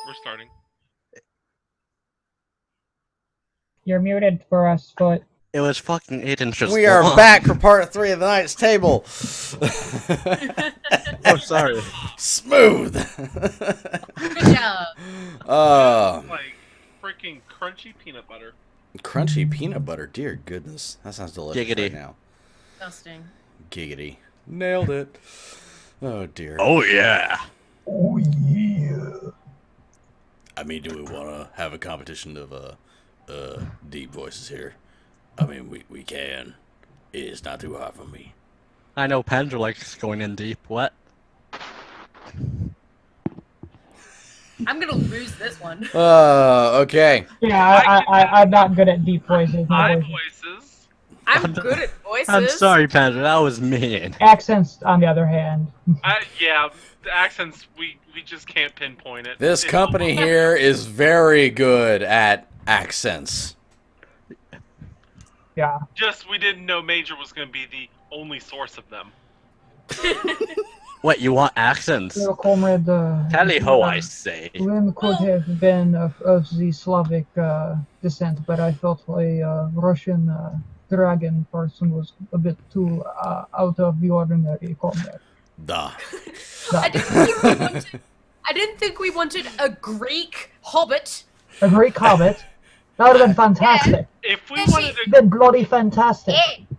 We're starting. You're muted for us, Foot. It was fucking 8 inches We are long. back for part 3 of the night's table. Oh, sorry. Smooth. Good job. Like freaking crunchy peanut butter. Crunchy peanut butter. Dear goodness. That sounds delicious Giggity. right now. Disgusting. Giggity. Nailed it. Oh, dear. Oh, yeah. Oh yeah. I mean, do we want to have a competition of deep voices here? I mean, we can. It's not too hard for me. I know Pandra likes going in deep. What? I'm gonna lose this one. Okay. Yeah, I'm not good at deep voices. High My voice. voices. I'm good at voices. I'm sorry, Pandra. That was mean. Accents, on the other hand. Yeah, the accents, we just can't pinpoint it. This It's- company here is very good at accents. Yeah. Just, we didn't know Major was going to be the only source of them. What, you want accents? Your comrade. Tally ho, I say. Lynn could have been of the Slavic descent, but I felt a Russian dragon person was a bit too out of the ordinary, comrade. Duh. I didn't think we wanted a Greek hobbit. A Greek hobbit. That would have been fantastic. If we Yes, wanted to... Been bloody fantastic.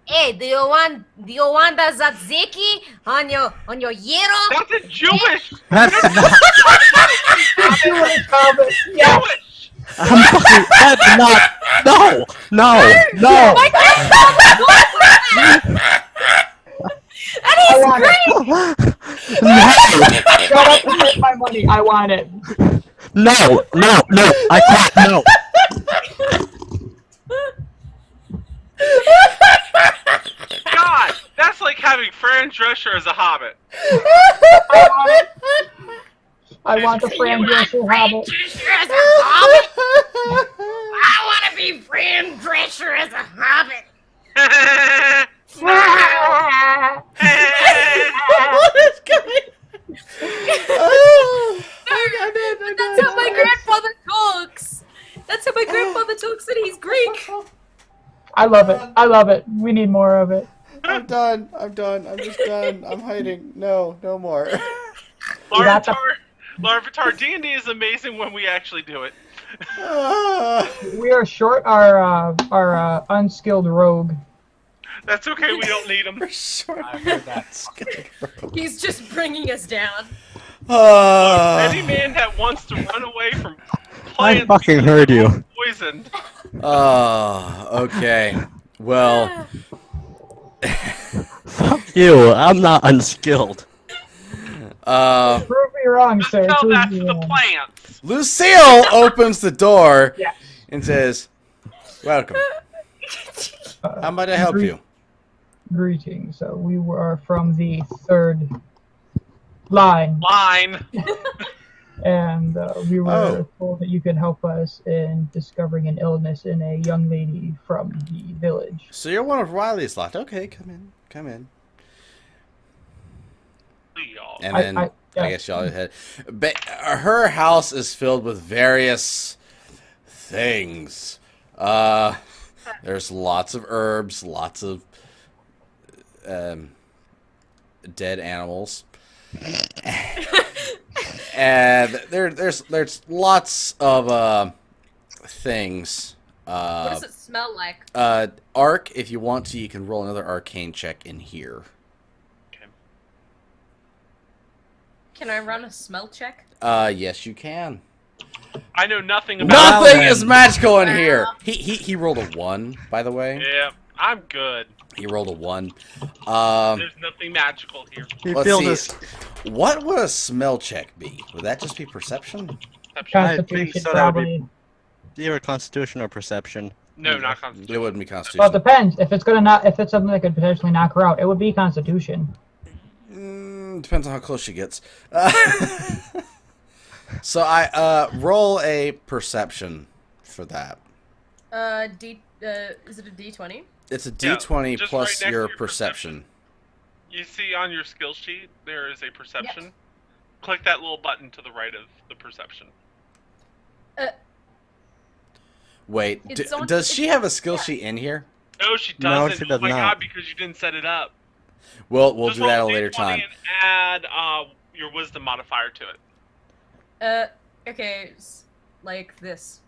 Hey, do you want the tzatziki on your gyro? That's a Jewish! That's not. Jewish hobbit. Yes. Jewish! I'm fucking. That's not. No! No! No! My grandfather was that. That I is want great. it. Shut up and take my money. I want it. No! No! No! I can't. No! God, that's like having Fran Drescher as a hobbit. I want it. I want the Fran Drescher hobbit. Drescher as a hobbit. I want to be Fran Drescher as a hobbit. What is going? Oh, That's how my grandfather talks. That's how my grandfather talks, and he's Greek. I love it. I love it. We need more of it. I'm done. I'm done. I'm just done. I'm hiding. No, no more. Larvitar, D&D is amazing when we actually do it. We are short our unskilled rogue. That's okay, we don't need them. He's just bringing us down. Any man that wants to run away from I plants fucking heard you. poisoned. Okay. Well, Fuck you. I'm not unskilled. Prove me wrong, sir. Tell Prove that's me the wrong. plants. Lucille opens the door Yes. and says, "Welcome. How might I help you?" Greetings. We were from the third line, and we were Oh. told that you could help us in discovering an illness in a young lady from the village. So you're one of Riley's lot. Okay, come in. Come in. Y'all. And then I yeah. guess y'all head. But her house is filled with various things. There's lots of herbs, lots of dead animals, and there's lots of things. What does it smell like? Arc, if you want to, you can roll another arcane check in here. Can I run a smell check? Yes, you can. I know nothing about Nothing then. is magical in here. He rolled a 1, by the way. Yeah, I'm good. He rolled a 1. There's nothing magical here. You Let's feel see. this? What would a smell check be? Would that just be perception? Constitution, so. That would be- probably. Either Constitution or Perception. No, not It Constitution. wouldn't be Well, it Constitution. depends. If it's something that could potentially knock her out, it would be Constitution. Depends on how close she gets. So I roll a perception for that. Is it a D20? It's a Yeah, D20 just plus right next to your your perception. You see on your skill sheet, there is a perception. Click that little button to the right of the perception. Wait, It's on- does she it's- have a skill sheet in here? No, she No, doesn't. she does oh my not. god, because you didn't set it up. We'll Just do that at a roll later D20 time. And add your wisdom modifier to it. Okay, like this.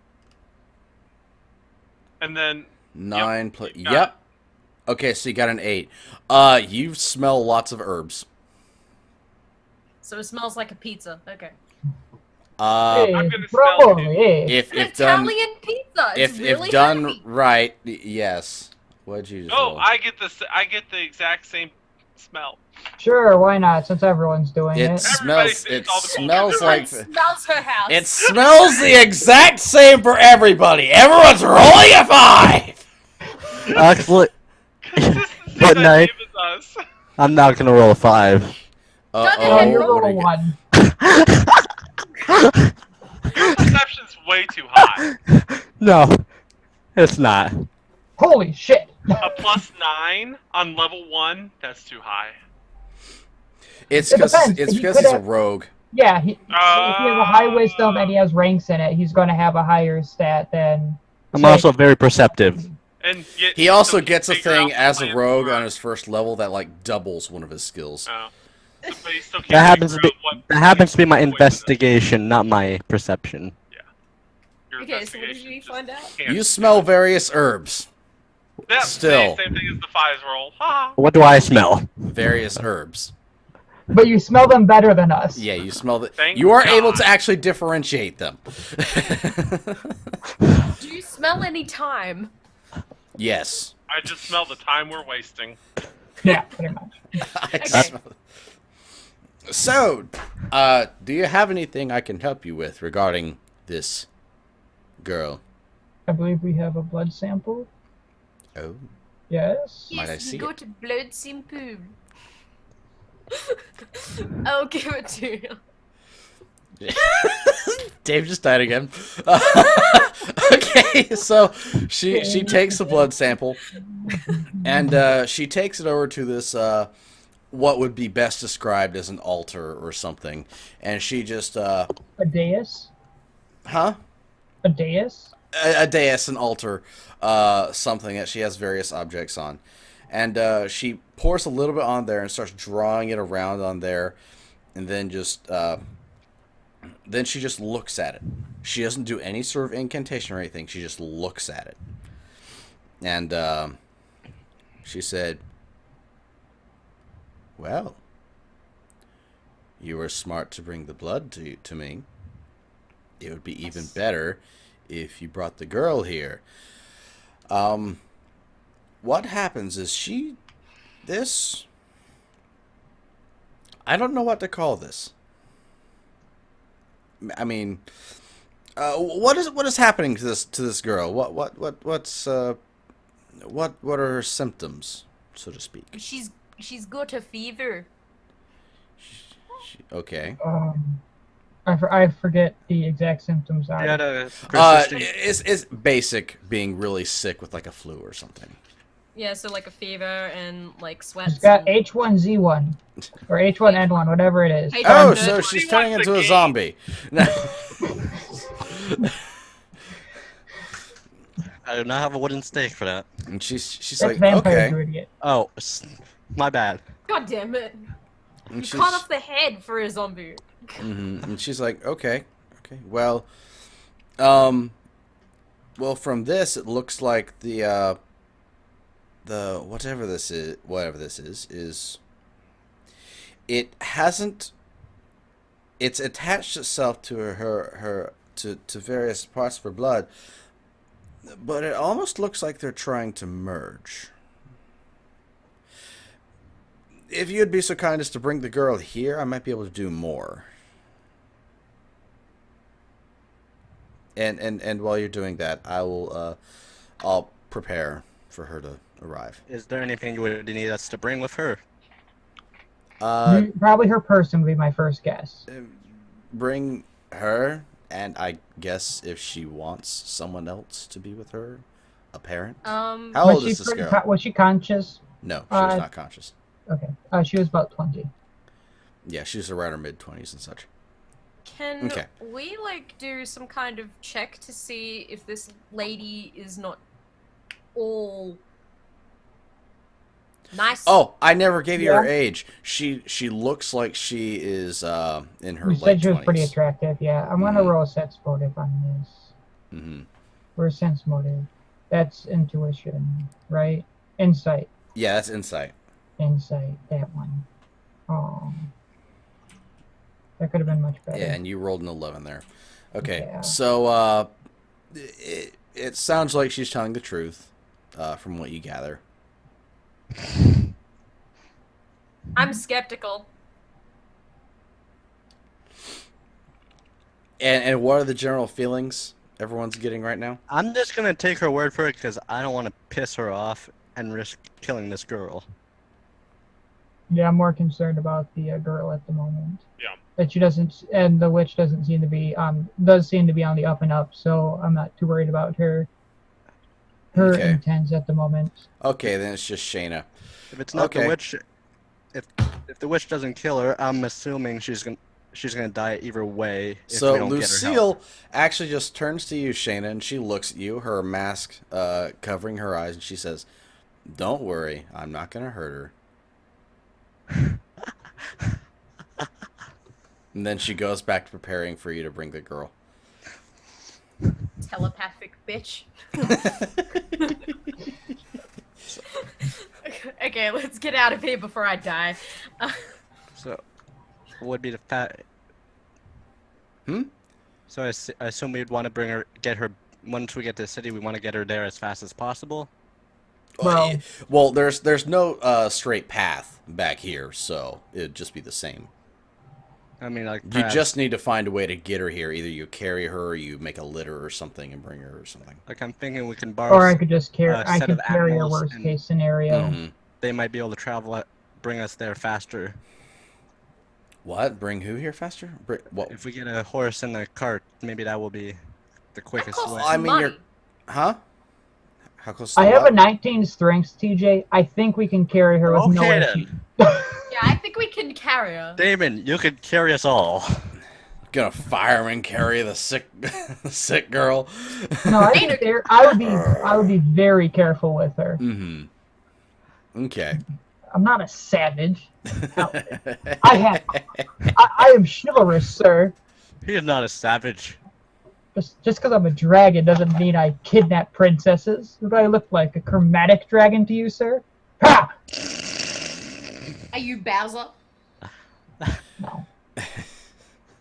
And then 9 plus. you got Yep. Okay, so you got an 8. You smell lots of herbs. So it smells like a pizza. Okay. Hey, I'm gonna probably. smell If An done Italian pizza. It's if really done heavy. right, yes. What'd you just Oh, roll? I get the exact same smell. Sure, why not? Since everyone's doing It it. smells. thinks It all the smells cultures are like. Everyone smells her house. It smells the exact same for everybody. Everyone's rolling a 5. Actually, Consistency But that no. same as us. I'm not gonna roll a 5. Go Oh, ahead, you roll roll what a do you one. Your perception's way too high. No, it's not. Holy shit! A +9 on level 1, that's too high. It's It because depends. it's He because could he's a have- rogue. Yeah, if he has a high wisdom and he has ranks in it, he's going to have a higher stat than. I'm say- also very perceptive. And yet, He also so gets a figure thing out the as a plan rogue for- on his first level that like doubles one of his skills. Oh. But he still can't That happens to figure be out what- that happens to be my what- investigation, not my perception. Your Okay, so what did investigation you just find out? can't- You smell various herbs. Yeah, still. Same thing as the 5's roll. Ha! What do I smell? Various herbs. But you smell them better than us. Yeah, you smell that. Thank You are God. able to actually differentiate them. Do you smell any time? Yes. I just smell the time we're wasting. Yeah, pretty much. I smell- So, do you have anything I can help you with regarding this girl? I believe we have a blood sample. Oh. Yes. Might I Yes, see you go it? to blood sample. I'll give it to you. Dave just died again. Okay, so she takes the blood sample, and she takes it over to this what would be best described as an altar or something, and she just A dais. huh? A dais. A dais, an altar, something that she has various objects on. And she pours a little bit on there and starts drawing it around on there, and then she just looks at it. She doesn't do any sort of incantation or anything. She just looks at it. And she said, "Well, you were smart to bring the blood to me. It would be even better if you brought the girl here. What happens is I don't know what to call this. I mean, what is happening to this girl? What are her symptoms, so to speak? She's got a fever. Okay. I forget the exact symptoms. Yeah, no, It's basic being really sick with like a flu or something. Yeah, so like a fever and like sweats. She's got and- H1Z1 or H1N1, whatever it is. H1N1. Oh, Good. so she's He turning wants into the a game. zombie. I do not have a wooden stake for that. And she's That's like, vampire, you okay. idiot. Oh, my bad. God damn it! And You she's, cut off the head for a zombie. and she's like, okay. Well, from this, it looks like the whatever this is it hasn't. It's attached itself to her to various parts of her blood, but it almost looks like they're trying to merge. If you'd be so kind as to bring the girl here, I might be able to do more. And while you're doing that, I'll prepare for her to arrive. Is there anything you would need us to bring with her? Probably her person would be my first guess. Bring her, and I guess if she wants someone else to be with her, a parent. How old is this girl? Was she conscious? No, she was not conscious. Okay. She was about 20. Yeah, she was around her mid-20s and such. Can Okay. we like do some kind of check to see if this lady is not all nice? Oh, I never gave you her Yeah. age. She looks like she is in her You late said she was pretty 20s. attractive. Yeah, I'm gonna Mhm. roll a sense motive on this. Hmm. Or sense motive. That's intuition, right? Insight. Yeah, that's insight. Insight. That one. Oh. That could have been much better. Yeah, and you rolled an 11 there. Okay, Yeah. so it sounds like she's telling the truth from what you gather. I'm skeptical. And what are the general feelings everyone's getting right now? I'm just gonna take her word for it because I don't want to piss her off and risk killing this girl. Yeah, I'm more concerned about the girl at the moment. Yeah. That she doesn't, and the witch doesn't seem to be does seem to be on the up and up. So I'm not too worried about her Okay. intents at the moment. Okay, then it's just Shayna. If it's not Okay. the witch, if the witch doesn't kill her, I'm assuming she's gonna die either way. If So we don't get her help. Lucille actually just turns to you, Shayna, and she looks at you, her mask covering her eyes, and she says, "Don't worry, I'm not gonna hurt her." And then she goes back to preparing for you to bring the girl. Telepathic bitch. Okay, let's get out of here before I die. So, what would be the fat? Hmm? So I assume we'd want to get her once we get to the city. We want to get her there as fast as possible. Well- Well, there's no straight path back here, so it'd just be the same. I mean, like You perhaps, just need to find a way to get her here. Either you carry her, or you make a litter or something and bring her or something. like I'm thinking we can borrow. Or I could just carry. I set could of carry a animals worst and- case scenario. Mhm. They might be able to travel, bring us there faster. What? Bring who here faster? What? If we get a horse and a cart, maybe that will be the quickest Costs way. I mean, money. you're- Huh? How close? I to have what? a 19 strength, TJ. I think we can carry her with no Okay, issue. then. Yeah, I think we can carry her. Damon, you could carry us all. Gonna fireman carry the sick, sick girl. No, I think I would be very careful with her. Mm-hmm. Okay. I'm not a savage. I am chivalrous, sir. He is not a savage. Just because I'm a dragon doesn't mean I kidnap princesses. Do I look like a chromatic dragon to you, sir? Ha! Are you Bowser? No.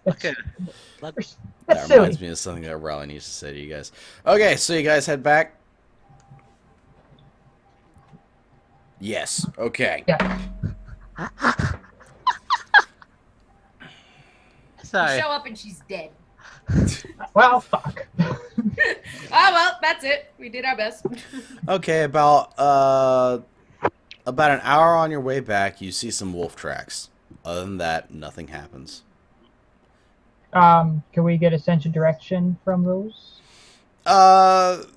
Okay. That's That silly. reminds me of something that Riley needs to say to you guys. Okay, so you guys head back. Yes. Okay. Yeah. Sorry. Show up and she's dead. Well, fuck. Oh well, that's it. We did our best. Okay. About an hour on your way back, you see some wolf tracks. Other than that, nothing happens. Can we get a sense of direction from those?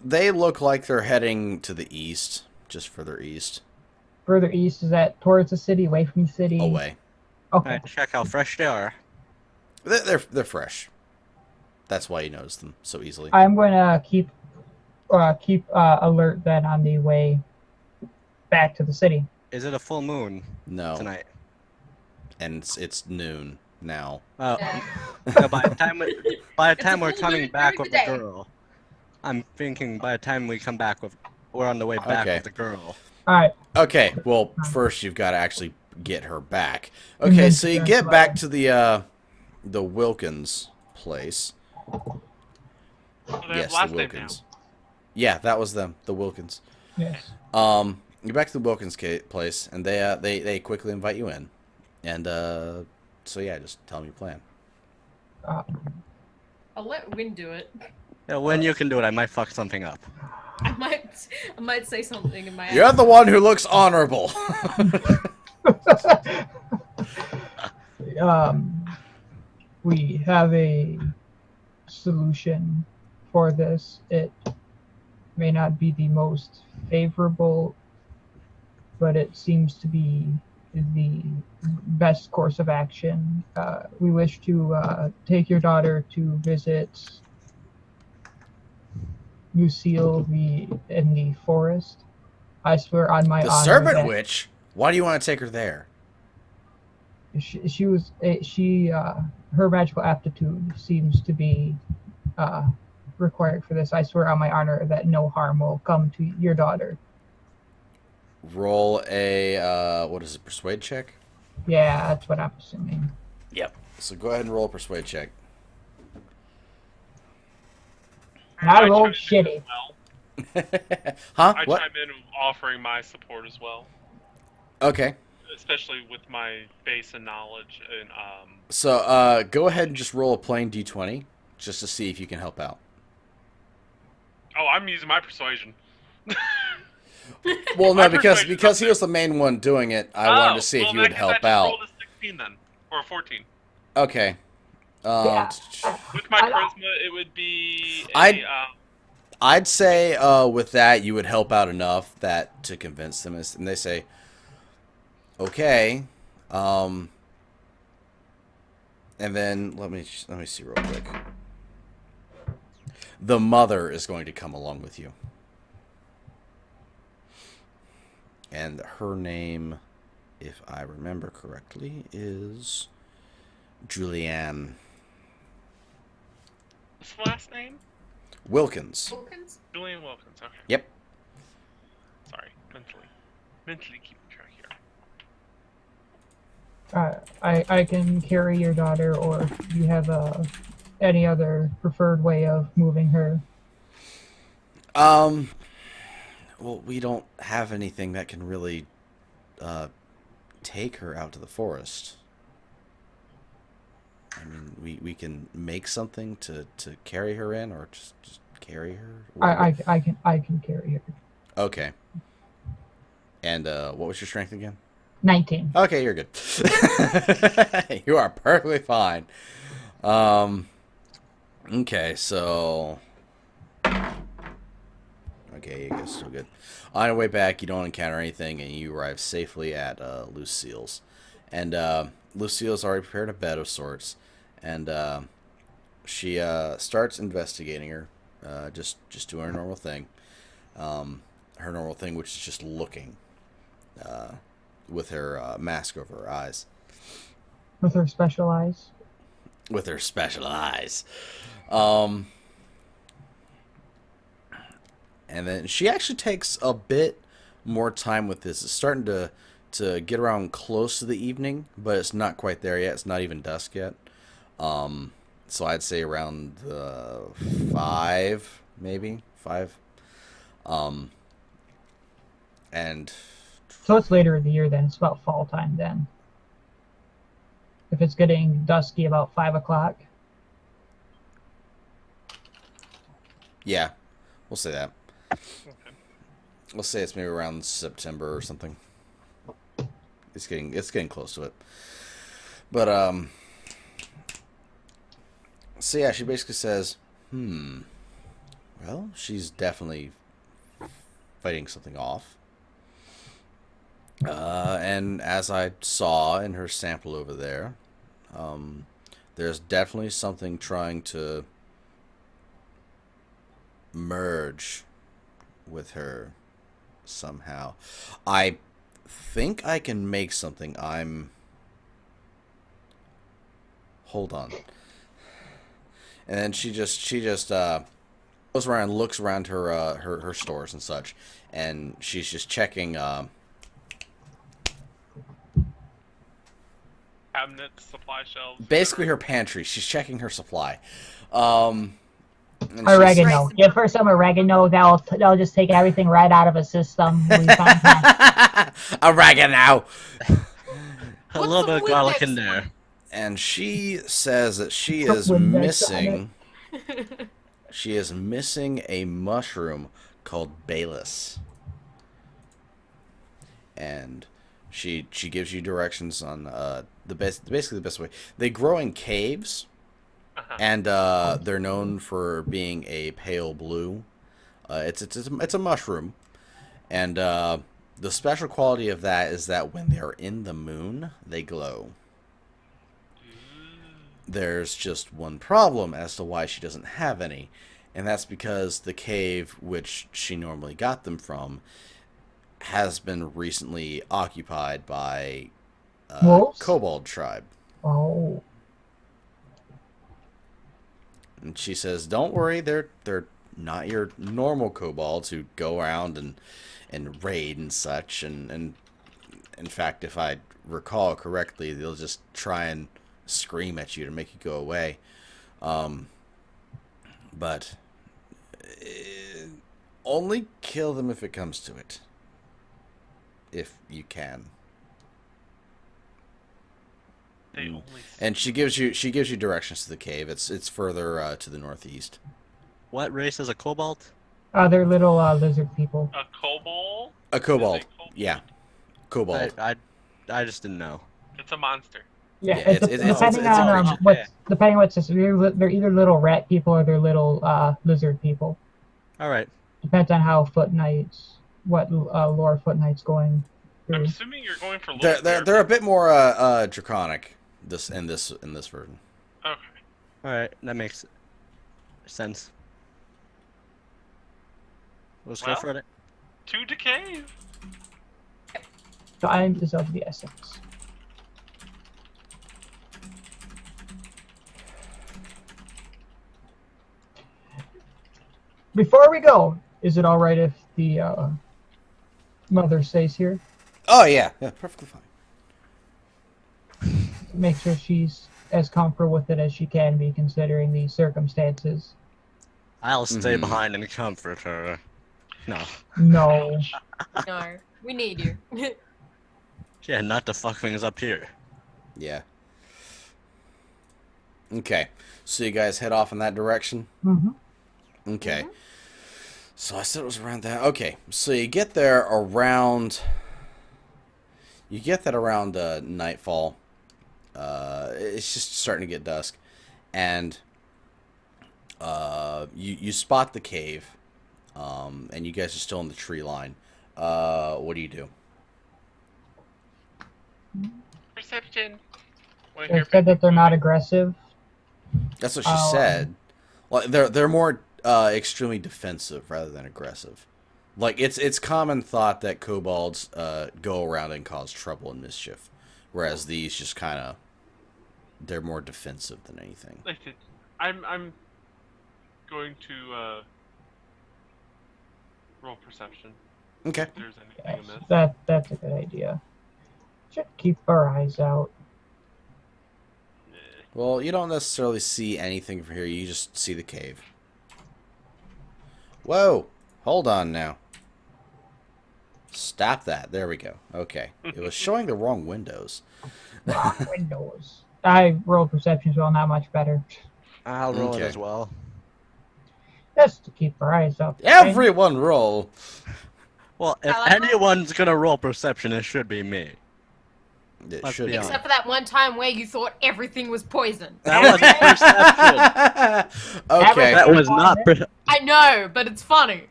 They look like they're heading to the east, just further east, Further east, is that towards the city, away from the city? away. Okay. Alright, check how fresh they are. They're fresh. That's why you notice them so easily. I'm going to keep alert then on the way back to the city. Is it a full moon No, tonight? and it's noon now. Oh, Yeah. no, by the time It's a we're full coming moon back during with the the day. girl, I'm thinking by the time we come back we're on the way back Okay. with the girl. All right. Okay, well, first you've got to actually get her back. And Okay, then so you turn get left. back to the Wilkins place. Well, they Yes, have the last name Wilkins. Yeah, that was them, the Wilkins. Yes. You're back to the Wilkins place, and they quickly invite you in, and so yeah, just tell them your plan. I'll let Win do it. Yeah, when you can do it, I might fuck something up. I might say something in my You're the one who looks honorable. We have a solution for this. It may not be the most favorable, but it seems to be the best course of action. We wish to take your daughter to visit Lucille in the forest. I swear on my The honor Serpent that Witch? Why do you want to take her there? her magical aptitude seems to be required for this. I swear on my honor that no harm will come to your daughter. Roll a, what is it, persuade check? Yeah, that's what I'm assuming. Yep. So go ahead and roll a persuade check. I chime rolled in as shitty. well. Huh? I What? chime in offering my support as well, Okay. especially with my base and knowledge. And So, go ahead and just roll a plain d20, just to see if you can help out. oh, I'm using my persuasion. Well, My no, because persuasion's he up was the main one doing it. I wanted to see if well, you in would that case, I help just out. rolled a 16 then, or a 14. Okay. Yeah. With my I- charisma, it would be I'd say with that you would help out enough that to convince them, and they say, okay, and then let me see real quick. The mother is going to come along with you, and her name, if I remember correctly, is Julianne what's the last name? Wilkins. Wilkins? Julian Wilkins. Okay. Yep. Sorry, mentally keeping track here. I can carry your daughter, or do you have any other preferred way of moving her? Well, we don't have anything that can really take her out to the forest. I mean, we can make something to carry her in, or just carry her. I can carry her. Okay. And what was your strength again? 19. Okay, you're good. You are perfectly fine. Okay, so. Okay, you guys still good. On your way back, you don't encounter anything, and you arrive safely at Lucille's. And Lucille's already prepared a bed of sorts, and she starts investigating her, just doing her normal thing. Her normal thing, which is just looking, with her mask over her eyes. With her special eyes. With her special eyes. And then she actually takes a bit more time with this. It's starting to get around close to the evening, but it's not quite there yet. It's not even dusk yet. So I'd say around 5, maybe 5. And So it's later in the year then. It's about fall time then. If it's getting dusky about 5 o'clock. yeah, we'll say that. Okay. We'll say it's maybe around September or something. It's getting close to it. But so yeah, she basically says, well, she's definitely fighting something off. And as I saw in her sample over there, there's definitely something trying to merge with her somehow. I think I can make something. Hold on. And then she just goes around, looks around her stores and such, and she's just checking Cabinets, supply shelves. basically her pantry. She's checking her supply. And she's- Oregano. Give her some oregano. That'll just take everything right out of a system. We'll be fine. Oregano. A little bit of What's garlic the in there. And she says that she Put is Windex on missing. Windex. She is missing a mushroom called Balis. And she gives you directions on basically the best way. They grow in caves, and they're known for being a pale blue. It's a mushroom, and The special quality of that is that when they're in the moon, they glow. There's just one problem as to why she doesn't have any, and that's because the cave which she normally got them from has been recently occupied by Wolves? Kobold tribe. Oh. And she says, "Don't worry, they're not your normal kobolds who go around and raid and such. And in fact, if I recall correctly, they'll just try and scream at you to make you go away. But only kill them if it comes to it, if you can." They only And she gives you directions to the cave. It's further to the northeast. What race is a kobold? They're little lizard people. a kobold. A kobold, Is it kobold? yeah, kobold. I just didn't know. It's a monster. Yeah, Yeah, it's depending a on creature. depending what it's they're either little rat people or they're little lizard people. All right. Depends on how what lore Foot Knight's going I'm through. assuming you're going for. They're a bit more draconic in this version. Okay. All right. That makes sense. Let's Well. go for it. To the cave. Time is of the essence. Before we go, is it all right if the mother stays here? Oh yeah, perfectly fine. Make sure she's as comfortable with it as she can be, considering the circumstances. I'll stay Mhm. behind and comfort her. No. No. No, we need you. Yeah, not to fuck things up here. Yeah. Okay, so you guys head off in that direction. Mm-hmm. Okay. So I said it was around that. Okay, so you get there around. You get that around nightfall. It's just starting to get dusk, and you spot the cave, and you guys are still in the tree line. What do you do? Perception. Wanna They hear said that they're not aggressive. That's what she Oh. said. Well, they're more extremely defensive rather than aggressive. Like it's common thought that kobolds go around and cause trouble and mischief, whereas these just kind of they're more defensive than anything. Listen, I'm going to roll perception. Okay. If there's anything Yes, amiss. that's a good idea. Should keep our eyes out. Well, you don't necessarily see anything from here. You just see the cave. Whoa! Hold on now. Stop that. There we go. Okay. It was showing the wrong windows. Windows. I rolled perception as well, not much better. I'll roll Okay. it as well. Just to keep our eyes up. Everyone roll. Well, if I like it. anyone's gonna roll perception, it should be me. It Let's should be be. honest. Except for that one time where you thought everything was poison. That wasn't perception. Okay. That was not. I know, but it's funny.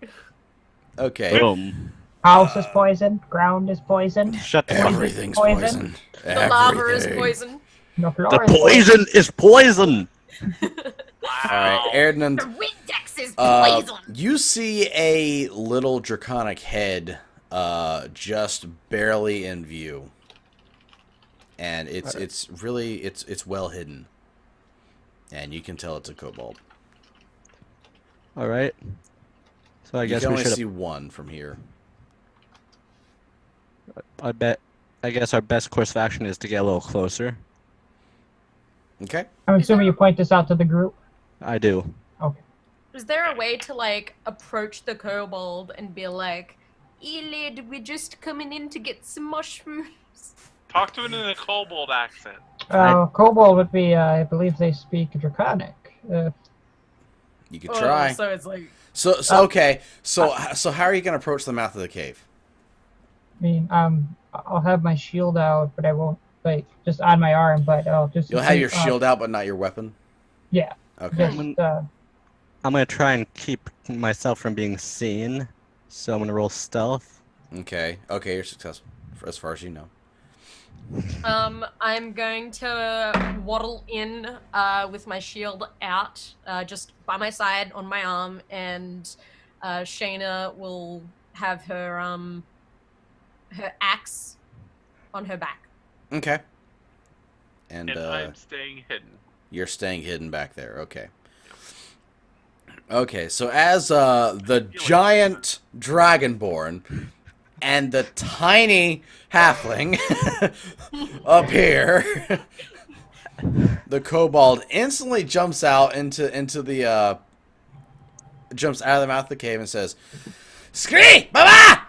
Okay. Boom. House is poison. Ground is poison. Shut the fuck up. Everything's Poison. poison. The lava is Everything. poison. The floor The is poison is poison. All right, Erdnand. The Windex is poison. You see a little draconic head just barely in view. And it's really it's well hidden. And you can tell it's a kobold. All right. So I You guess can we only should. see one from here. I guess our best course of action is to get a little closer. Okay. I'm assuming you point this out to the group. I do. Is there a way to like approach the kobold and be like, "Elid, we're just coming in to get some mushrooms"? Talk to it in a kobold accent. Kobold would be, I believe they speak Draconic. You could try. So it's like, So okay. So how are you gonna approach the mouth of the cave? I mean, I'll have my shield out, but I won't, like, just on my arm, but I'll just... You'll have your shield out but not your weapon? Yeah. Okay. Just, I'm gonna try and keep myself from being seen, so I'm gonna roll stealth. Okay. Okay, you're successful as far as you know. I'm going to waddle in with my shield out, just by my side on my arm, and Shayna will have her her axe on her back. Okay. And And I'm staying hidden. you're staying hidden back there. Okay. Okay, so as the giant dragonborn and the tiny halfling up here, the kobold instantly jumps out into the jumps out of the mouth of the cave and says, "Scree, Baba!"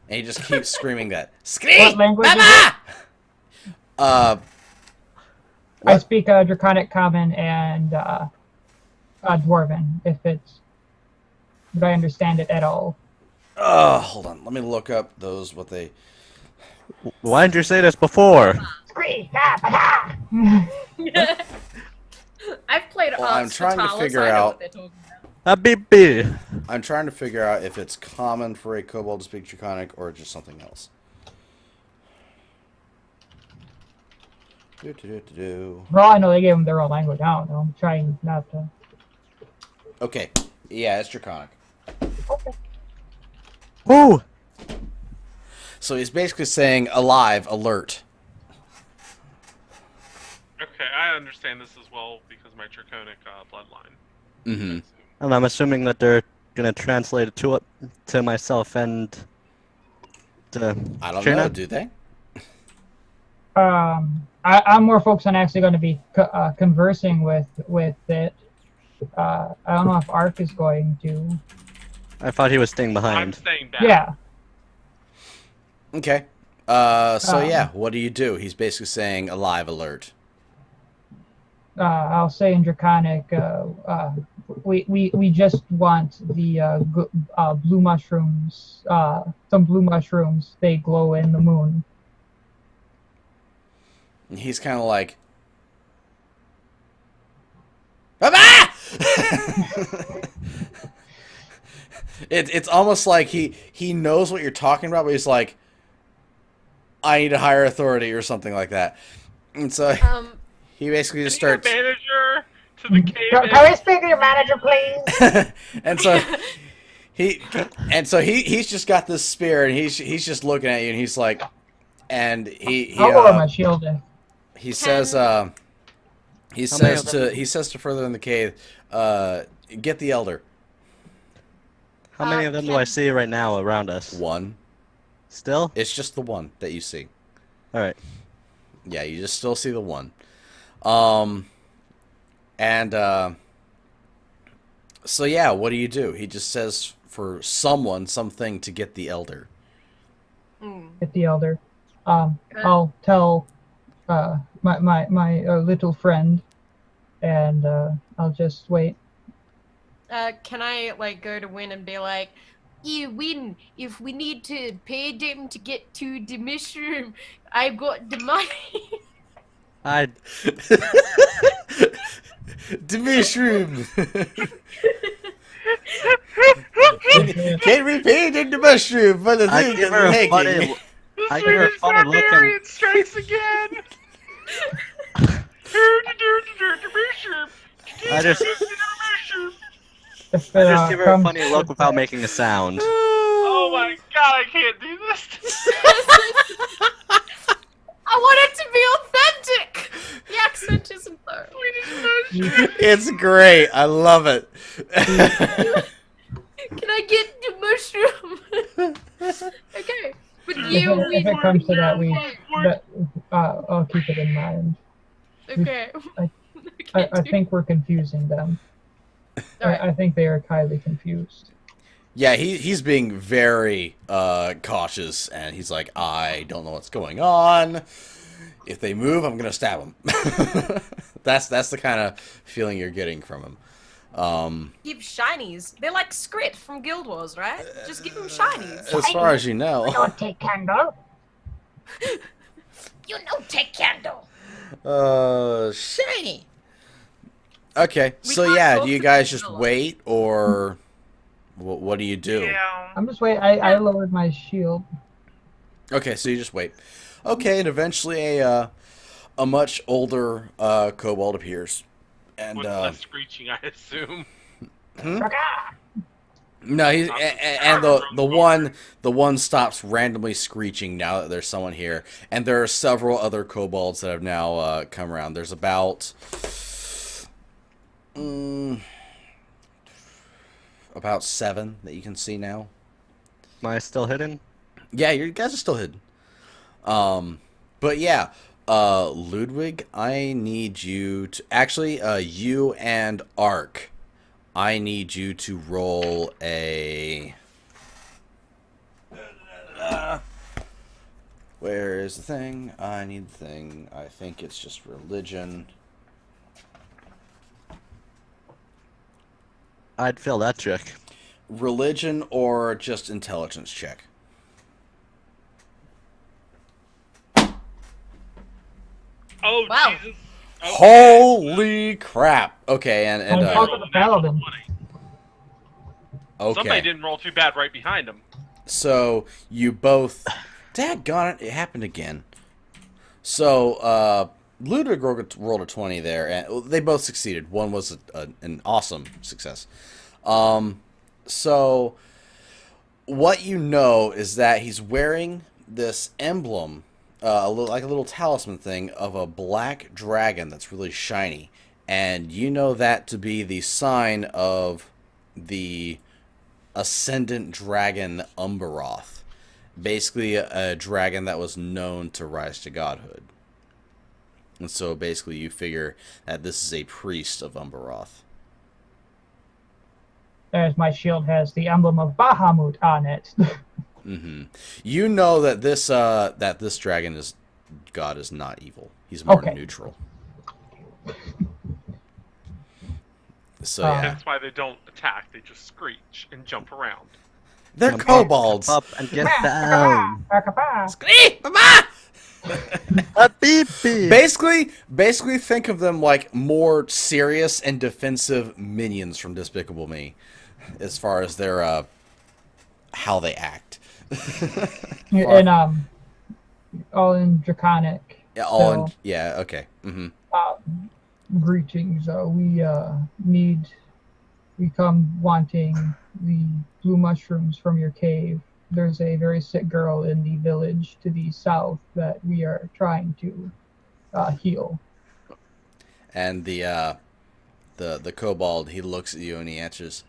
And he just keeps screaming that. Scree, What language is Baba! I What? speak Draconic Common and Dwarven, if it's... But I understand it at all. Hold on. Let me look up those, what they... Why didn't you say this before? Scree! I've played Well, I'm Arts trying to Fatale, figure so I know out- what they're talking about. Habibi. I'm trying to figure out if it's common for a kobold to speak Draconic or just something else. Do. Well, I know they gave them their own language. I don't know. I'm trying not to... Okay. Yeah, it's Draconic. Okay. Woo! So he's basically saying alive, alert. Okay, I understand this as well because of my draconic bloodline. Mm-hmm. And I'm assuming that they're gonna translate it to myself and to I don't Shayna? know, do they? I'm more focused on actually going to be conversing with it. I don't know if Ark is going to. I thought he was staying I'm behind. staying back. Yeah. Okay. So yeah, what do you do? He's basically saying alive, alert. I'll say in Draconic, we just want the blue mushrooms, some blue mushrooms. They glow in the moon. And he's kind of like, Baba! It's almost like he knows what you're talking about, but he's like, I need a higher authority or something like that. And so he basically just starts. Manager to the cave. Can we speak to your manager, please? and so he's just got this spear and he's just looking at you and he's like, and he I'll lower my shield. he says he says to further in the cave, get the elder. How many of them do I see right now around us? One. Still? It's just the one that you see. Alright. Yeah, you just still see the one. So yeah, what do you do? He just says for something to get the elder. Get the elder. I'll tell my little friend, and I'll just wait. Can I go to Win and be like, "You Win, if we need to pay them to get to the mushroom, I've got the money." I The mushroom. Can we paint in the mushroom for the thing give her a funny I give her a funny look and Barbarian strikes again. I just If I it, just give her a comes funny look without making a sound. Oh my god, I can't do this. I want it to be authentic. The accent isn't there. It's great. I love it. Can I get the mushroom? Okay, but if you it, if Win. it comes to that, I'll keep it in mind. Okay. I think we're confusing them. Alright. I think they are highly confused. Yeah, he's being very cautious, and he's like, I don't know what's going on. If they move, I'm gonna stab them. That's the kind of feeling you're getting from him. Give shinies. They're like Skrit from Guild Wars, right? Just give them shinies. As far as you know. Don't take candle. You know, take candle. Shiny. Okay, We so can't yeah, go do you to guys the just villa. wait, or What do you do? Yeah. I'm just waiting. I lowered my shield. Okay, so you just wait. Okay, and eventually a much older kobold appears, and With less screeching, I assume. no, he's and the one stops randomly screeching now that there's someone here, and there are several other kobolds that have now come around. There's about 7 that you can see now. Am I still hidden? Yeah, you guys are still hidden. But yeah, Ludwig, I need you to actually, you and Ark, I need you to roll a. Where is the thing? I need the thing. I think it's just religion. I'd fail that check. Religion or just intelligence check. Oh, Wow. Jesus. Holy crap! Okay, and Don't talk to the paladin. okay. Somebody didn't roll too bad right behind him. So you both, daggone it happened again. So Ludwig rolled a 20 there, and they both succeeded. One was an awesome success. So what you know is that he's wearing this emblem, like a little talisman thing of a black dragon that's really shiny, and you know that to be the sign of the ascendant dragon Umbaroth. Basically a dragon that was known to rise to godhood. And so basically you figure that this is a priest of Umbaroth. As my shield has the emblem of Bahamut on it. You know that this dragon god is not evil. He's more Okay. neutral. So yeah. That's why they don't attack. They just screech and jump around. They're Jump kobolds. Up and get down. A beep beep. Basically think of them like more serious and defensive minions from Despicable Me, as far as their how they act. And all in Draconic. Yeah, So, yeah, okay. Greetings. We come wanting the blue mushrooms from your cave. There's a very sick girl in the village to the south that we are trying to heal. And the kobold, he looks at you and he answers,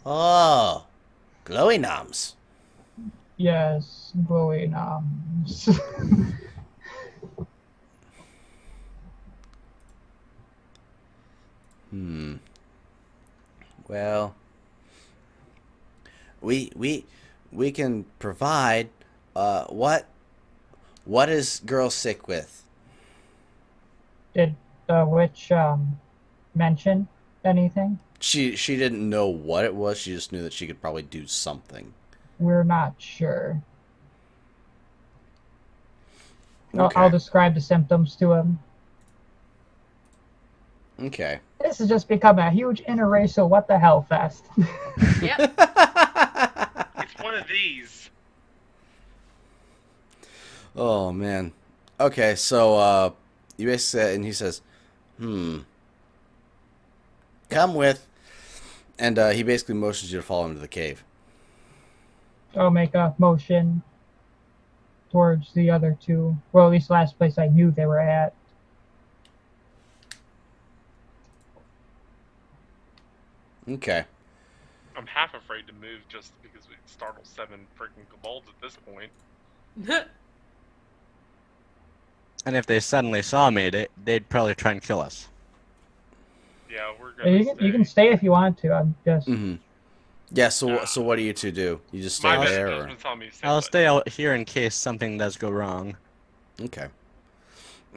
"Oh, glowy noms." Yes, glowing Well, we can provide. What is girl sick with? Did the witch mention anything? She didn't know what it was. She just knew that she could probably do something. We're not sure. Okay. I'll describe the symptoms to him. Okay. This has just become a huge interracial what the hell fest. Yep. It's one of these. Oh man. Okay, so you basically and he says, "Come with," and he basically motions you to follow him to the cave. I'll make a motion towards the other two. Well, at least the last place I knew they were at. Okay. I'm half afraid to move just because we startle 7 freaking kobolds at this point. And if they suddenly saw me, they'd probably try and kill us. Yeah, we're gonna You can stay if you want to. I'm just. Yeah. So what do you two do? You just stay My best there, or judgment's on me. I'll stay out here in case something does go wrong. okay?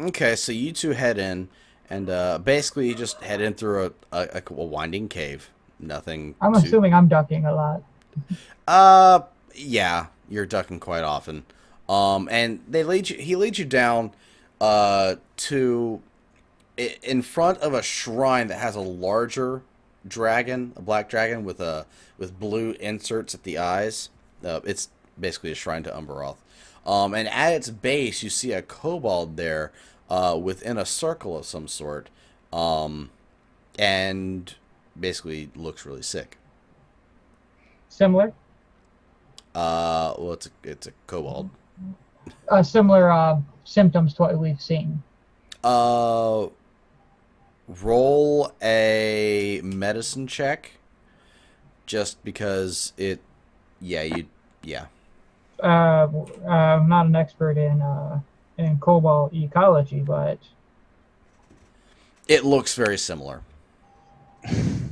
Okay. So you two head in, and basically you just head in through a winding cave. Nothing. I'm too- assuming I'm ducking a lot. Yeah, you're ducking quite often. And he leads you down to in front of a shrine that has a larger dragon, a black dragon with blue inserts at the eyes. It's basically a shrine to Umberoth. And at its base, you see a kobold there within a circle of some sort, and basically looks really sick. Similar? Well, it's a kobold. Similar symptoms to what we've seen. Roll a medicine check, just because it. Yeah. I'm not an expert in cobalt ecology, but It looks very similar. It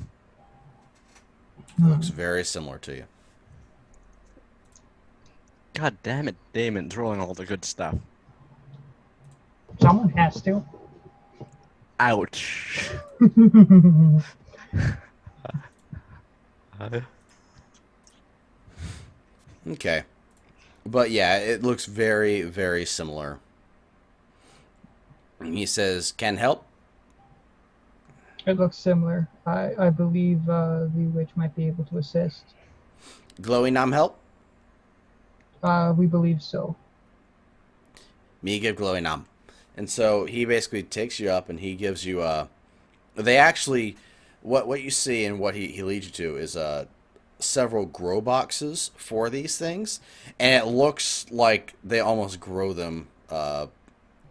looks very similar to you. God damn it, Damon, throwing all the good stuff. someone has to. Ouch. Okay. But yeah, it looks very, very similar. He says, "Can help?" It looks similar. I believe the witch might be able to assist. Glowy Nam help? We believe so. Me give Glowy Nam. And so he basically takes you up and he gives you they actually what you see and what he leads you to is several grow boxes for these things, and it looks like they almost grow them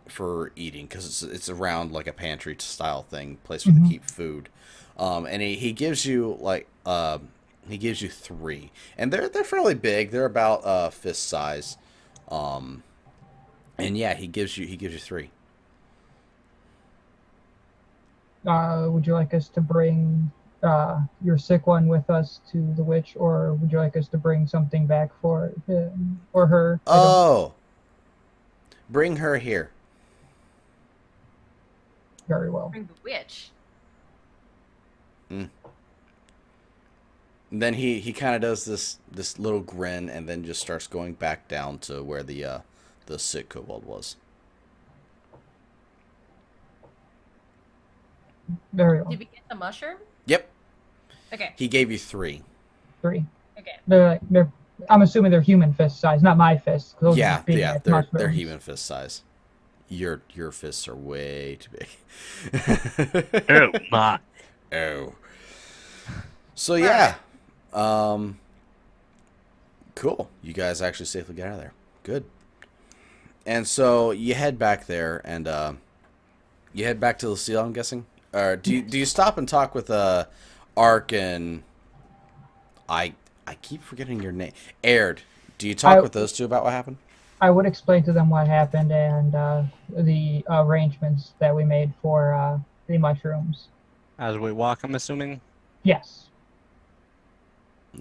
for eating, because it's around like a pantry style thing, place where they keep food. And he gives you he gives you 3, and they're fairly big. They're about fist size. And yeah, he gives you 3. Would you like us to bring your sick one with us to the witch, or would you like us to bring something back for him or her? Oh, bring her here. Very well. Bring the witch. And then he kind of does this little grin, and then just starts going back down to where the sick kobold was. Very well. Did we get the mushroom? Yep, Okay. he gave you 3. 3. Okay. They're. I'm assuming they're human fist size, not my fists. 'Cause those Yeah, are big yeah, as they're mushrooms. human fist size. Your fists are way too big. Oh my. Oh. So yeah, cool. You guys actually safely get out of there. Good. And so you head back there, and you head back to Lucille, I'm guessing. Or do you stop and talk with Ark and I keep forgetting your name. Aird. Do you talk with those two about what happened? I would explain to them what happened and the arrangements that we made for the mushrooms. As we walk, I'm assuming. Yes.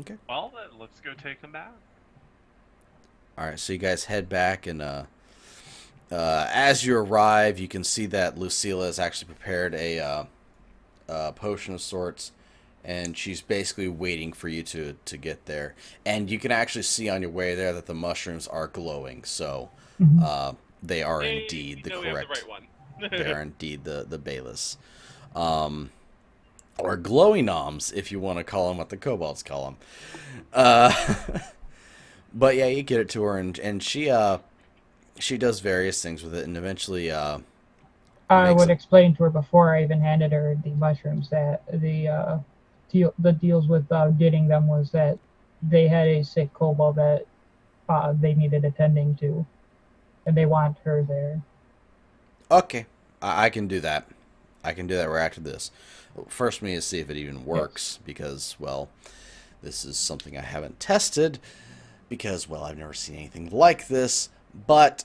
Okay. Well, then let's go take him back. All right. So you guys head back, and as you arrive, you can see that Lucille has actually prepared a potion of sorts, and she's basically waiting for you to get there. And you can actually see on your way there that the mushrooms are glowing, so they are indeed the correct. We have the right one. They are indeed the Bayless. Or glowy noms, if you want to call them what the kobolds call them. But yeah, you get it to her, and she does various things with it, and eventually I would explain to her before I even handed her the mushrooms that the deals with getting them was that they had a sick kobold that they needed attending to, and they want her there. Okay, I can do that. I can do that right after this. First, we need to see if it even works, because, well, this is something I haven't tested, because, well, I've never seen anything like this, but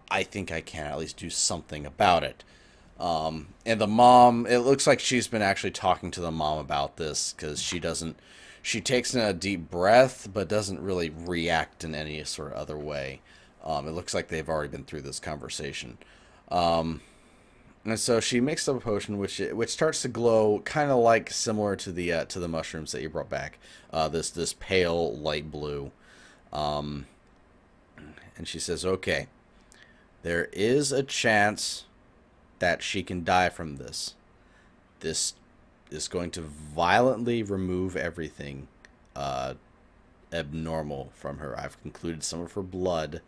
I think I can at least do something about it. And the mom, it looks like she's been actually talking to the mom about this, because she takes in a deep breath, but doesn't really react in any sort of other way. It looks like they've already been through this conversation. And so she makes up a potion which starts to glow, kind of like similar to the mushrooms that you brought back. This pale light blue. And she says, "Okay, there is a chance that she can die from this. This is going to violently remove everything abnormal from her. I've concluded some of her blood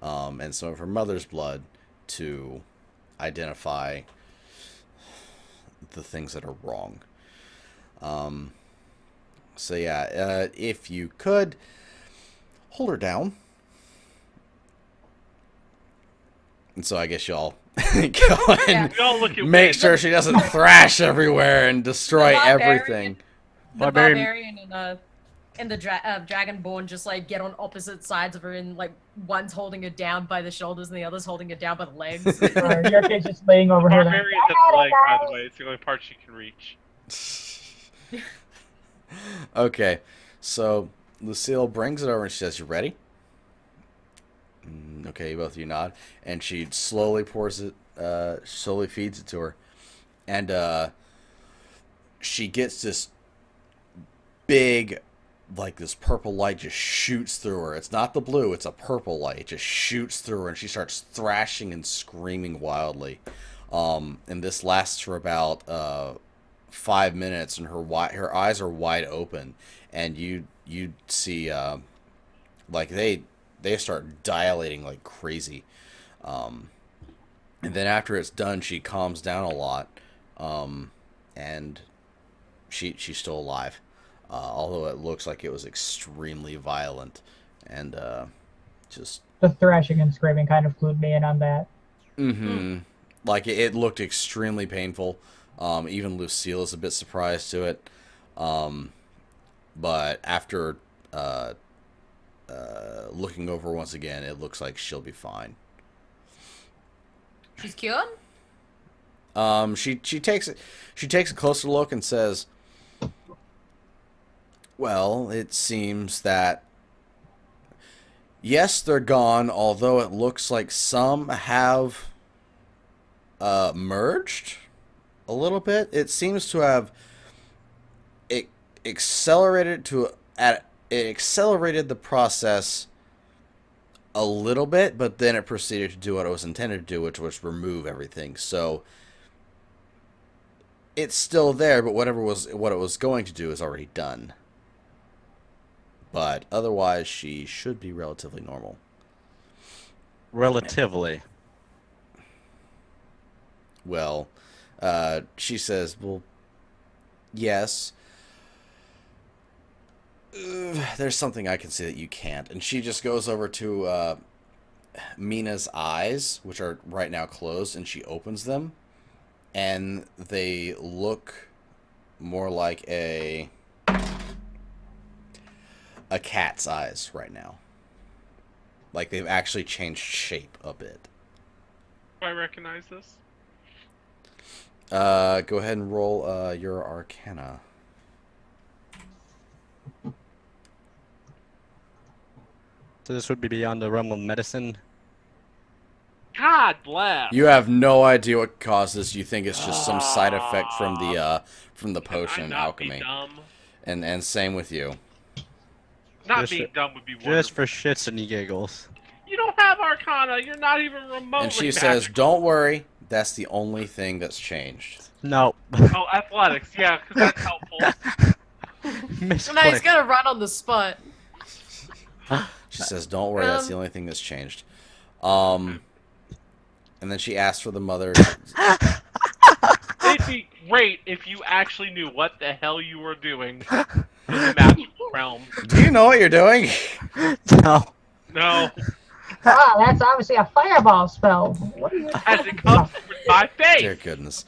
and some of her mother's blood to identify the things that are wrong. So yeah, if you could hold her down. And so I guess y'all go and We all look at make Wade. sure she doesn't thrash everywhere and destroy The barbarian. everything. The Barbarian- barbarian and the Dragonborn just like get on opposite sides of her, and like one's holding her down by the shoulders and the other's holding her down by the legs. Your kid's just laying over her. Like, Barbarian's at the leg, by the way. It's the only part she can reach. Okay, so Lucille brings it over and she says, "You ready?" Okay, both of you nod, and she slowly pours it, slowly feeds it to her, and she gets this big, like this purple light just shoots through her. It's not the blue; it's a purple light. It just shoots through her, and she starts thrashing and screaming wildly. And this lasts for about 5 minutes, and her eyes are wide open, and you see like they start dilating like crazy. And then after it's done, she calms down a lot, and she's still alive, although it looks like it was extremely violent, and just the thrashing and screaming kind of clued me in on that. like it looked extremely painful. Even Lucille is a bit surprised to it, but after looking over once again, it looks like she'll be fine. She's cured? She takes a closer look and says, "Well, it seems that yes, they're gone, although it looks like some have merged a little bit. It seems to have accelerated the process a little bit, but then it proceeded to do what it was intended to do, which was remove everything. So it's still there, but what it was going to do is already done. But otherwise, she should be relatively normal." Relatively. Well, she says, "Well, yes. There's something I can see that you can't." And she just goes over to Mina's eyes, which are right now closed, and she opens them, and they look more like a cat's eyes right now. Like they've actually changed shape a bit. Do I recognize this? Go ahead and roll your Arcana. So this would be beyond the realm of medicine. God bless. You have no idea what caused this. You think it's just some side effect from the potion Can I not alchemy. Be dumb? And same with you. Not Just being for- dumb would be wonderful. Just for shits and giggles. You don't have Arcana. You're not even remotely. And she says, magical. "Don't worry. That's the only thing that's changed." No. Oh, athletics. Yeah, because that's helpful. So now he's gonna run on the spot. She says, "Don't worry. That's the only thing that's changed." And then she asks for the mother. It'd be great if you actually knew what the hell you were doing in the magical realm. Do you know what you're doing? No. No, Ah, that's obviously a fireball spell. What are you as it comes with my Dear face. goodness.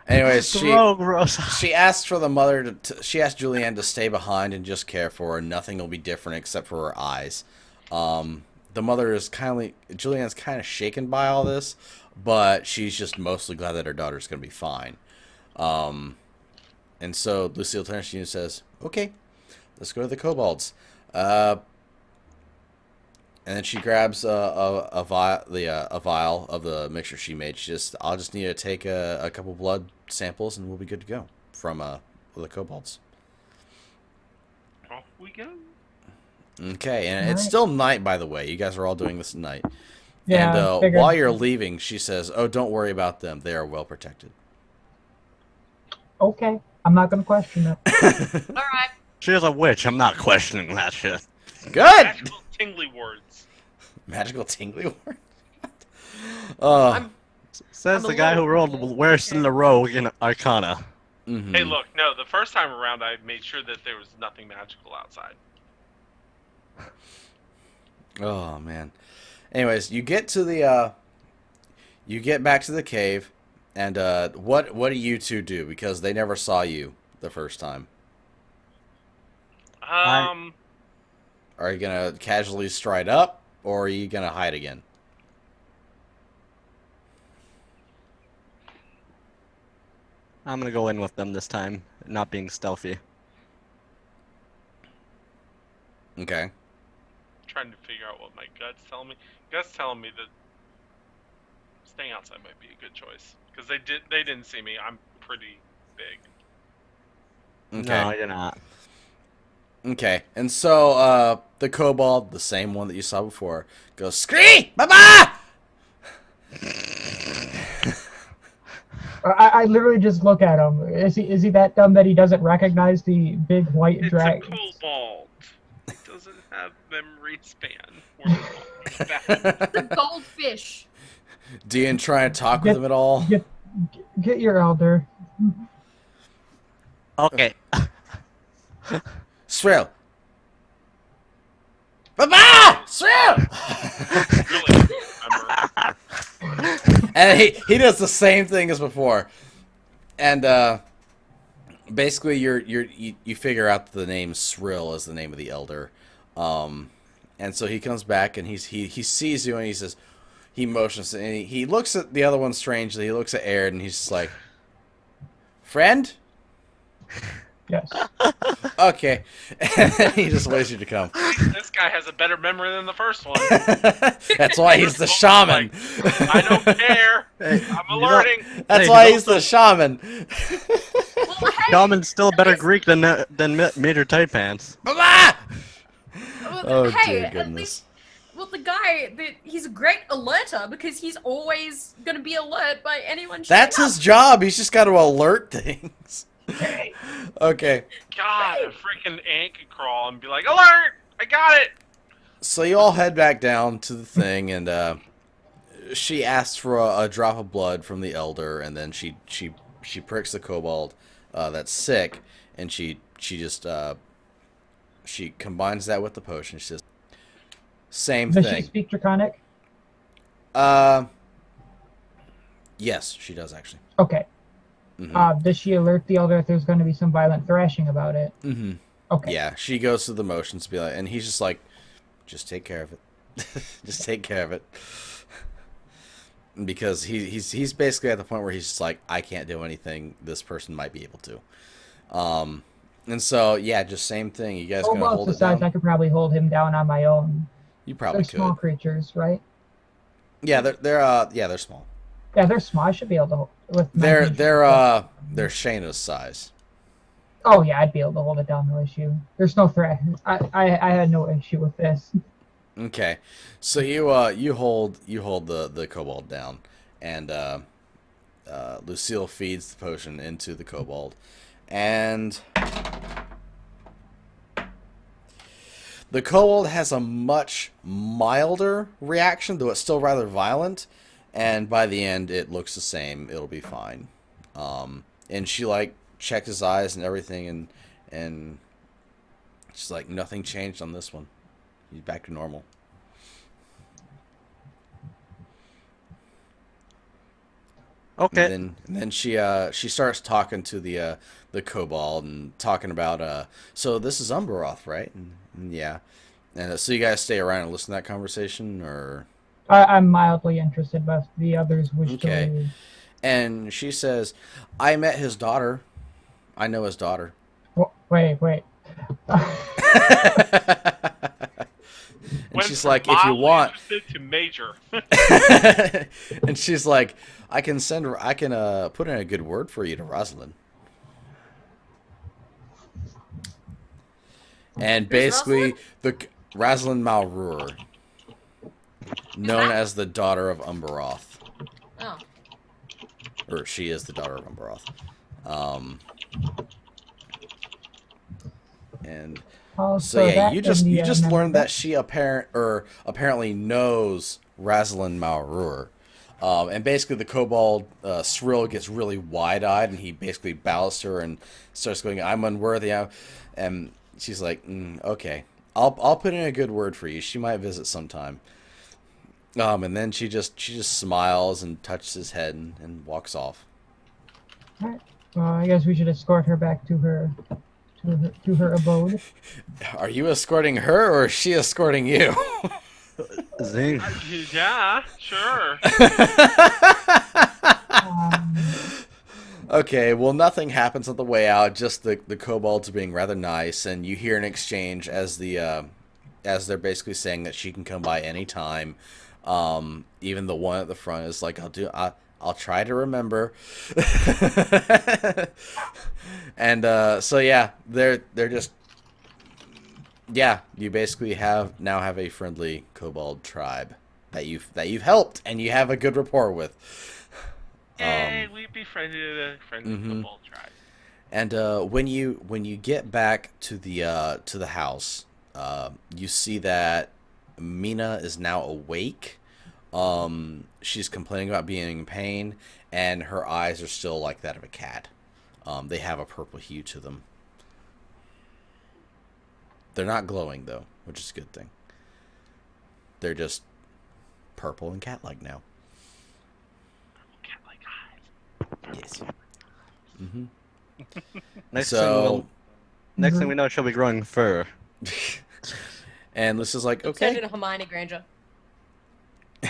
Anyways, Throw Rosa. she asks for the mother she asked Julianne to stay behind and just care for her. Nothing will be different except for her eyes. The mother is Julianne's kind of shaken by all this, but she's just mostly glad that her daughter's going to be fine. And so Lucille turns to you and says, "Okay, let's go to the kobolds." And then she grabs a vial of the mixture she made. I'll just need to take a couple blood samples and we'll be good to go from the kobolds. Off we go. Okay, and it's Alright. still night, by the way. You guys are all doing this at night. Yeah, I And figured. while you're leaving, she says, "Oh, don't worry about them. They are well protected." Okay. I'm not gonna question it. All right. She's a witch. I'm not questioning that shit. Good. Magical tingly words. Magical tingly word. I'm Says I'm the a guy who little rolled confused. worse than the rogue in Arcana. Mhm. Hey, look, no, the first time around I made sure that there was nothing magical outside. Oh man. Anyways, you get to the you get back to the cave, and what do you two do? Because they never saw you the first time. Um, Are you gonna casually stride up, or are you gonna hide again? I'm gonna go in with them this time, not being stealthy. Okay. trying to figure out what my gut's telling me. Gut's telling me that staying outside might be a good choice because they didn't see me. I'm pretty big. Okay. No, you're not. Okay. And so the kobold, the same one that you saw before, goes scree, baba. I literally just look at him. Is he that dumb that he doesn't recognize the big white It's dragon? a kobold. It doesn't have memory span. Or the The goldfish. Do you try and talk with him at all? Get your elder. Okay. Shrill. Baba! Shrill! really remember. And he does the same thing as before. And basically you figure out that the name Shrill is the name of the elder. And so he comes back and he sees you and he says, he motions and he looks at the other one strangely. He looks at Aaron and he's just like, friend? Yes. Okay. And then he just waits you to come. This guy has a better memory than the first one. That's why he's the shaman. I don't care. I'm alerting. That's Hey, why he's he's the shaman. Well, hey, Shaman's still better Greek than Major Tight Pants. Baba! well, Oh, hey, dear at goodness. least, well, the guy, he's a great alerter because he's always going to be alert by anyone. That's showing his job. He's just got to alert things. Okay. God, a freaking ant could crawl and be like, alert! I got it! So you all head back down to the thing, and she asks for a drop of blood from the elder, and then she pricks the kobold that's sick, and she just she combines that with the potion. She says, "Same Does she thing." speak Draconic? Yes, she does actually. Okay. Mhm. Does she alert the elder if there's going to be some violent thrashing about it? Mhm. Okay. Yeah, she goes through the motions to be like, and he's just like, just take care of it. Just take care of it. Because he's basically at the point where he's just like, I can't do anything. This person might be able to. And so yeah, just same thing. You guys gonna Kobolds hold the it size down? I could probably hold him down on my own. You They're probably small could. creatures, right? Yeah, they're small. Yeah, they're small. I should be able to hold with. my They're nature. they're Shayna's size. Oh yeah, I'd be able to hold it down. No issue. There's no threat. I had no issue with this. Okay, so you hold the kobold down, and Lucille feeds the potion into the kobold, and the kobold has a much milder reaction, though it's still rather violent. And by the end, it looks the same. It'll be fine. And she like checks his eyes and everything, and she's like, nothing changed on this one. He's back to normal. Okay. And then she starts talking to the kobold and talking about so this is Umberoth, right? And yeah. And so you guys stay around and listen to that conversation, or? I'm mildly interested, but the others wish Okay. to leave. And she says, I met his daughter. I know his daughter. Wait. Went And she's from like, if you mildly want. interested to major. And she's like, I can put in a good word for you to Rosalind. And basically, Rosalind Malrur, known as the daughter of Umberoth. Oh. Or she is the daughter of Umberoth. And Oh, so yeah, that you in just the, learned memo that she apparently knows Rosalind Malrur. And basically the kobold Srill gets really wide-eyed, and he basically bows to her and starts going, "I'm unworthy." And she's like, "Okay, I'll put in a good word for you. She might visit sometime." And then she just smiles and touches his head and walks off. Alright. Well, I guess we should escort her back to her abode. Are you escorting her, or is she escorting you? Zing. Yeah, sure. Um, Okay, well, nothing happens on the way out. Just the kobolds are being rather nice, and you hear an exchange as as they're basically saying that she can come by any time. Even the one at the front is like, I'll try to remember." And so yeah, they're just, yeah, you basically now have a friendly kobold tribe that you've helped and you have a good rapport with. Yay, we befriended a friendly kobold tribe. And when you get back to the house, you see that Mina is now awake. She's complaining about being in pain, and her eyes are still like that of a cat. They have a purple hue to them. They're not glowing though, which is a good thing. They're just purple and cat-like now. Cat-like eyes. Yes. Mm-hmm. Next So, thing we know, she'll be growing fur. and Lucy's like, Turned okay. into Hermione Granger. Yeah.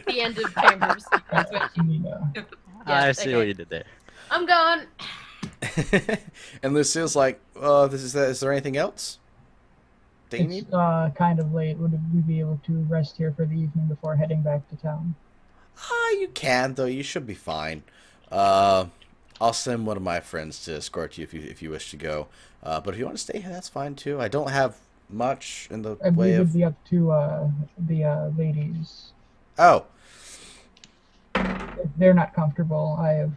The end of Chamber's. That's what yeah. yeah, I see what okay. you did there. I'm gone. And Lucille's like, is there anything else that you need? It's kind of late. Would we be able to rest here for the evening before heading back to town? You can, though. You should be fine. I'll send one of my friends to escort you if you wish to go. But if you want to stay here, that's fine too. I don't have much in the I way believe it'd of. be up to the ladies. Oh If they're not comfortable, I have.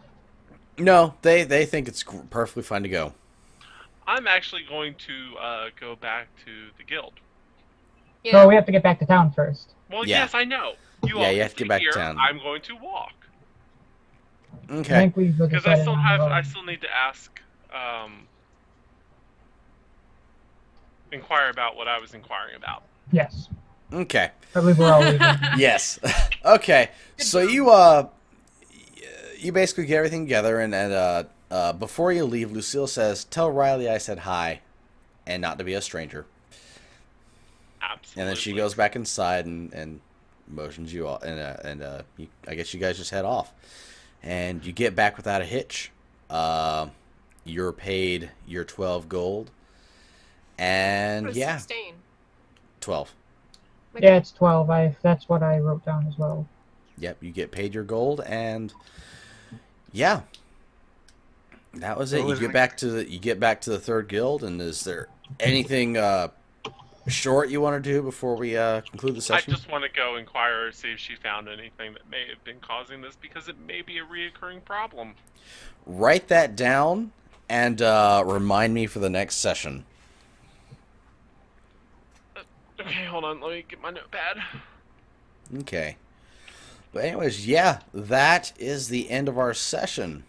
no, they think it's perfectly fine to go. I'm actually going to go back to the guild. Yeah. So we have to get back to town first. Well, Yeah. yes, I know. You Yeah, all you can have to get sit back to here. town. I'm going to walk I Okay. think we've because I decided still on have. the road. I still need to ask, inquire about what I was inquiring about. Yes. Okay. I believe we're all leaving. Yes. Okay. Good So job. you basically get everything together, and before you leave, Lucille says, "Tell Riley I said hi, and not to be a stranger." Absolutely. And then she goes back inside and motions you all, and I guess you guys just head off, and you get back without a hitch. You're paid your 12 gold, and It was yeah, 16. 12. Yeah, it's 12. That's what I wrote down as well. Yep, you get paid your gold, and yeah, that was it. What was You get back to the third guild, and is there anything short you want to do before we conclude the I session? just want to go inquire, see if she found anything that may have been causing this, because it may be a reoccurring problem. Write that down and remind me for the next session. Okay, hold on. Let me get my notepad. Okay. But anyways, yeah, that is the end of our session.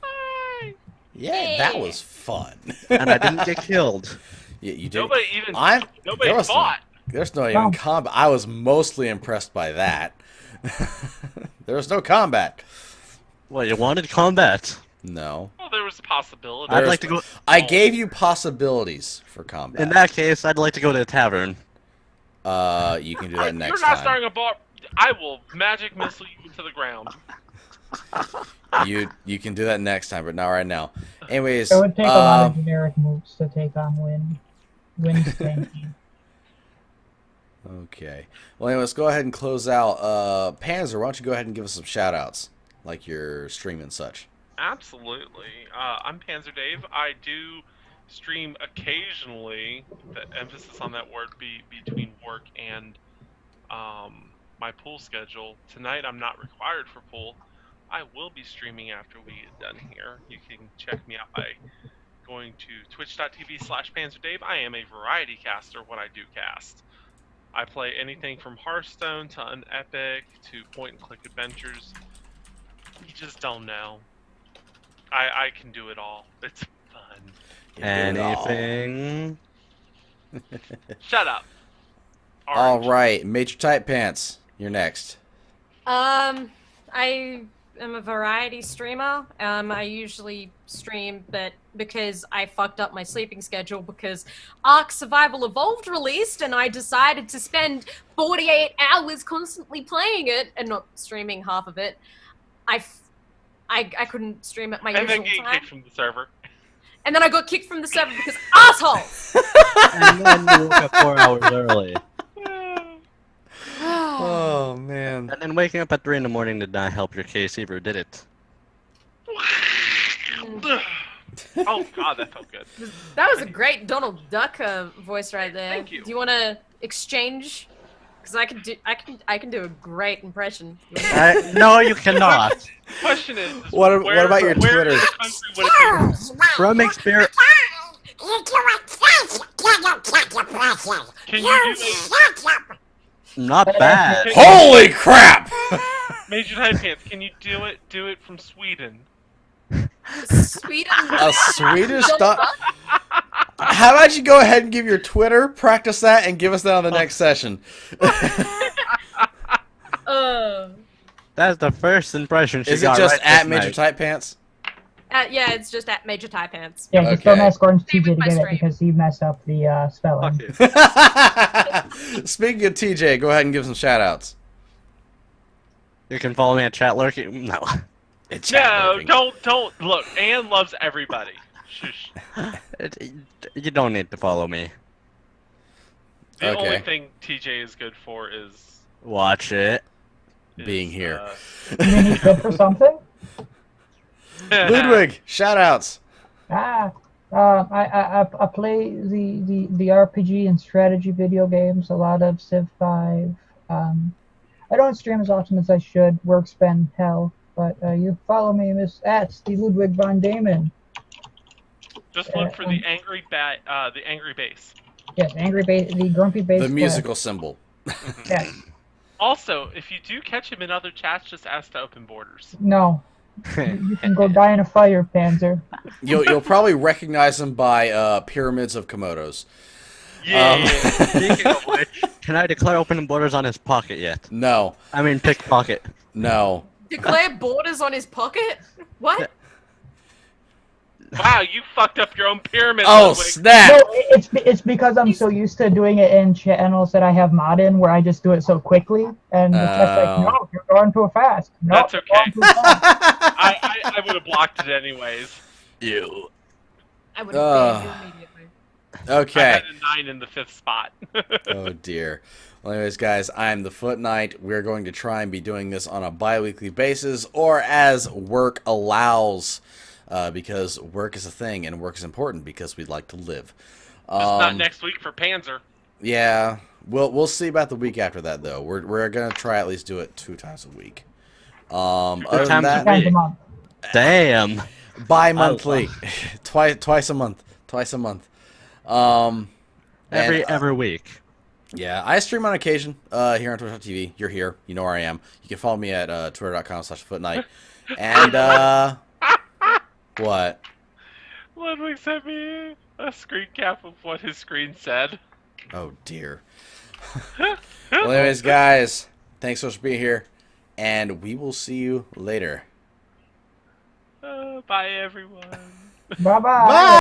Bye. Yeah, that Yay. was fun. And I didn't get killed. You did. Nobody even. I'm- Nobody there was fought. There's no even Oh. combat. I was mostly impressed by that. There was no combat. Well, you wanted combat. No. Well, there was a possibility. I'd There's- like to go. I gave you possibilities for combat. In that case, I'd like to go to a tavern. You can do that next You're not time. starting a bar. I will magic missile you to the ground. You can do that next time, but not right now. Anyways, It would take a lot of generic moves to take on Wind. Wind's tanky. okay. Well, anyways, go ahead and close out. Panzer, why don't you go ahead and give us some shout-outs, like your stream and such. Absolutely. I'm Panzer Dave. I do stream occasionally. The emphasis on that word be between work and my pool schedule. Tonight I'm not required for pool. I will be streaming after we get done here. You can check me out by going to twitch.tv/PanzerDave. I am a variety caster when I do cast. I play anything from Hearthstone to Unepic to point-and-click adventures. You just don't know. I can do it all. It's fun. You do it all. Anything? Shut up. All Orange. right, Major Tight Pants, you're next. I am a variety streamer. I usually stream, but because I fucked up my sleeping schedule because Ark Survival Evolved released, and I decided to spend 48 hours constantly playing it and not streaming half of it, I couldn't stream at my And then usual getting time. kicked from the server. And then I got kicked from the server because asshole. And then you woke up 4 hours early. Oh man. And then waking up at 3 in the morning did not help your case either, did it? Oh god, that felt good. That was a great Donald Duck voice right there. Thank you. Do you want to exchange? Because I can do a great impression. No, you cannot. Question is, What where, about your where Twitter? in the country would it be? From experience. Can you do Not bad. Holy crap! a Major Tight Pants? Can you do it from Sweden? Sweden. A Swedish duck? How about you go ahead and give your Twitter, practice that, and give us that on the next session? That's the first impression she Is it got just right at this Major night. Tight Pants? Yeah, it's just at Major Tie Pants. Yeah, just Okay. don't ask Orange Same TJ with to my get it stream. because he messed up the spelling. Fuck you. Speaking of TJ, go ahead and give some shout-outs. You can follow me at chat lurking. No. It's No, don't look. Anne loves everybody. Shush. You don't need to follow me. The only Okay. thing TJ is good for is Watch it. Being here. You mean he's good for something? Ludwig, shout-outs. I play the RPG and strategy video games, a lot of Civ 5. I don't stream as often as I should. Work's been hell. But you follow me, Miss at the Ludwig von Damon. Just look for the angry bass. Yes, the grumpy bass. The player. musical symbol. Yes. Also, if you do catch him in other chats, just ask to open borders. No. You can go die in a fire, Panzer. You'll probably recognize him by pyramids of Komodos. Yeah. Speaking of which, can I declare open borders on his pocket yet? No, I mean pickpocket. no. Declare borders on his pocket? What? Wow, you fucked up your own pyramid. Oh Ludwig. snap! No, it's because I'm so used to doing it in channels that I have mod in where I just do it so quickly, and the chat's like, Oh. no, you're going too fast. No, That's you're okay. going too fast. I would have blocked it anyways. You. I would have banned you immediately. I Okay. had a 9 in the 5th spot. Oh dear. Well, anyways, guys, I'm the Foot Knight. We're going to try and be doing this on a bi-weekly basis, or as work allows, because work is a thing, and work is important because we'd like to live. Just not next week for Panzer. Yeah, we'll see about the week after that, though. We're gonna try at least do it 2 times a week. Other than times a that, Times a week. month. Damn. bi-monthly, twice a month. Every week. Yeah, I stream on occasion here on Twitch.tv. You're here. You know where I am. You can follow me at twitter.com/footnight. And, what? Ludwig sent me a screen cap of what his screen said. Oh, dear. Well, anyways, guys, thanks so much for being here. And we will see you later. Bye, everyone. Bye-bye. Bye!